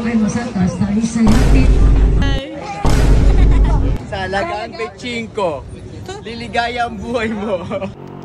ay masatas na isa'y hatid. Sa Lagaan Pechinko, liligaya ang buhay mo.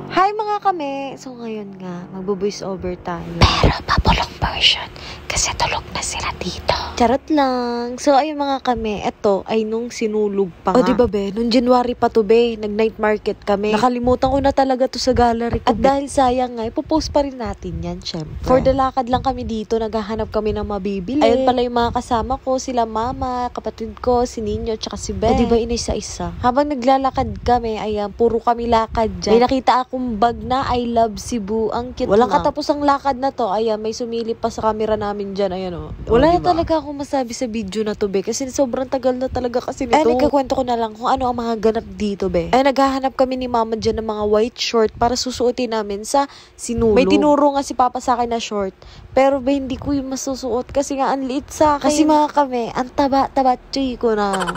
Hi mga kame! So ngayon nga, magbo-voice over tayo. Pero papulong version kasi tulog na sila dito. Charot lang. So ayun mga kame, eto ay nung sinulog pa nga. O diba be, nung January pa to be, nag-night market kami. Nakalimutan ko na talaga to sa gallery ko. At dahil sayang nga, ipopost pa rin natin yan, syempre. For the lakad lang kami dito, naghahanap kami ng mabibili. Ayun pala yung mga kasama ko, sila mama, kapatid ko, si Ninyo, tsaka si Ben. O diba inisa-isa? Habang naglalakad kami, ayan, puro kami lakad dyan. May nakita akong bag na I love Cebu. Ang cute. Walang katapusang lakad na to. Ayan, may sumilip pa sa camera namin dyan. Ayan o. Wala na talaga akong masabi sa video na to, be. Kasi sobrang tagal na talaga kasi nito. Ay, nagkakwento ko na lang kung ano ang mga ganap dito, be. Ay, naghahanap kami ni mama dyan ng mga white short para susuotin namin sa sinulog. May tinuro nga si papa sa akin na short. Pero be, hindi ko yung masusuot kasi nga ang liit sa akin. Kasi mga kami, ang taba-taba chuy ko na.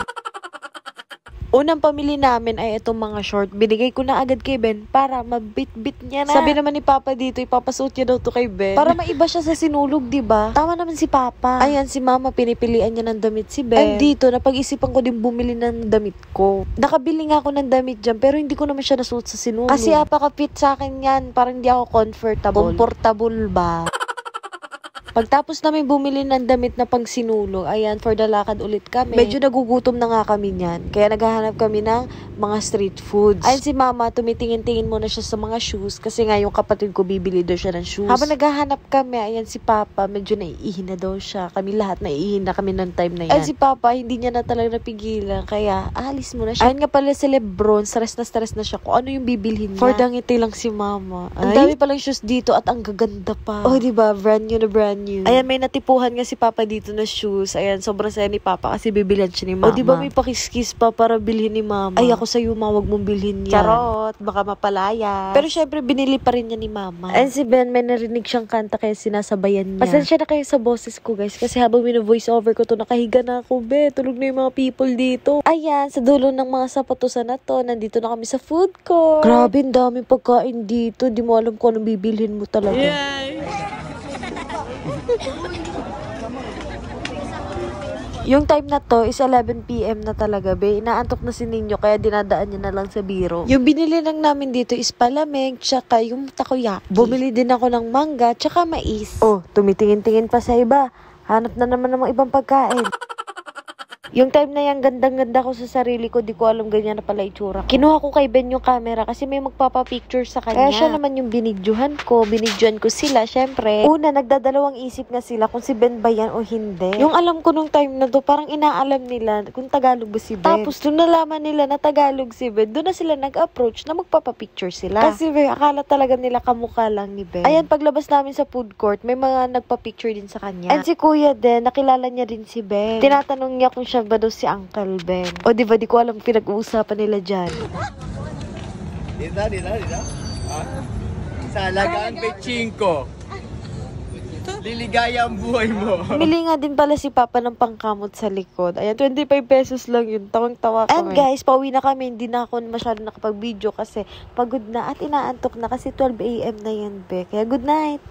Unang pamili namin ay itong mga short. Binigay ko na agad kay Ben para mabit-bit niya na. Sabi naman ni Papa dito, ipapasuot niya daw to kay Ben. Para maiba siya sa sinulog, diba? Tama naman si Papa. Ayan, si Mama, pinipilian niya ng damit si Ben. And dito, napag-isipan ko din bumili ng damit ko. Nakabili nga ako ng damit dyan, pero hindi ko naman siya nasuot sa sinulog. Kasi apaka-fit sa akin yan. Parang hindi ako comfortable. Comfortable ba? Pagtapos namin bumili ng damit na pang sinulog, ayan, for the lakad ulit kami. Medyo nagugutom na nga kami niyan. Kaya naghahanap kami ng mga street foods. Ayan si Mama, tumitingin-tingin muna siya sa mga shoes kasi nga yung kapatid ko bibili daw siya ng shoes. Habang naghahanap kami, ayan si Papa, medyo naiihi na daw siya. Kami lahat naiihi na kami ng time na yan. Ayan si Papa, hindi niya na talaga napigilan. Kaya alis muna siya. Ayan nga pala si Lebron, stress na siya kung ano yung bibilhin niya. For dangiti lang si Mama. Ang dami palang shoes dito at ang gaganda pa. Oh, diba? Brand new na brand new. Ayan, may natipuhan nga si Papa dito na shoes. Ayan, sobrang saya ni Papa kasi bibilhan siya ni Mama. O, diba may pakiskis pa para bilhin ni Mama? Ay, ako sa'yo, Ma, wag mong bilhin yan. Charot, baka mapalaya. Pero syempre, binili pa rin niya ni Mama. Ayan, si Ben, may narinig siyang kanta kaya sinasabayan niya. Pasensya na kayo sa boses ko, guys. Kasi habang mino-voice over ko to, nakahiga na ako, be. Tulog na yung mga people dito. Ayan, sa dulo ng mga sapatusan na to, nandito na kami sa food court. Grabe, ang daming pagkain dito. Di mo alam kung anong bibilhin mo talaga. Yay! Yung time na to is 11 PM na talaga, be. Inaantok na si Ninyo kaya dinadaan niya na lang sa biro. Yung binili lang namin dito is palamig tsaka yung takoyaki. Bumili din ako ng mangga tsaka mais. Oh, tumitingin-tingin pa sa iba. Hanap na naman ng mga ibang pagkain. Yung time na yan, gandang-ganda ko sa sarili ko. Di ko alam ganyan na pala itsura ko. Kinuha ko kay Ben yung camera kasi may magpapapicture sa kanya. Kaya siya naman yung binidyohan ko. Binidyohan ko sila, syempre. Una, nagdadalawang isip nga sila kung si Ben ba yan o hindi. Yung alam ko nung time na to, parang inaalam nila kung Tagalog ba si Ben. Tapos, doon nalaman nila na Tagalog si Ben. Doon na sila nag-approach na magpapapicture sila. Kasi be, akala talaga nila kamukha lang ni Ben. Ayan, paglabas namin sa food court, may mga nagpa-picture din sa kanya. And si Kuya din, nakilala niya din si Ben. Tinatanong niya kung siya ba daw si Uncle Ben. O diba, di ko alam pinag-uusapan nila dyan. Dito. Sa Lagaan Pechinko, liligaya ang buhay mo. Bumili nga din pala si Papa ng pangkamot sa likod. Ayan, 25 pesos lang yun. Tawang-tawa kami. And guys, pauwi na kami. Hindi na ako masyado nakapag-video kasi pagod na at inaantok na kasi 12 AM na yan, be. Kaya good night!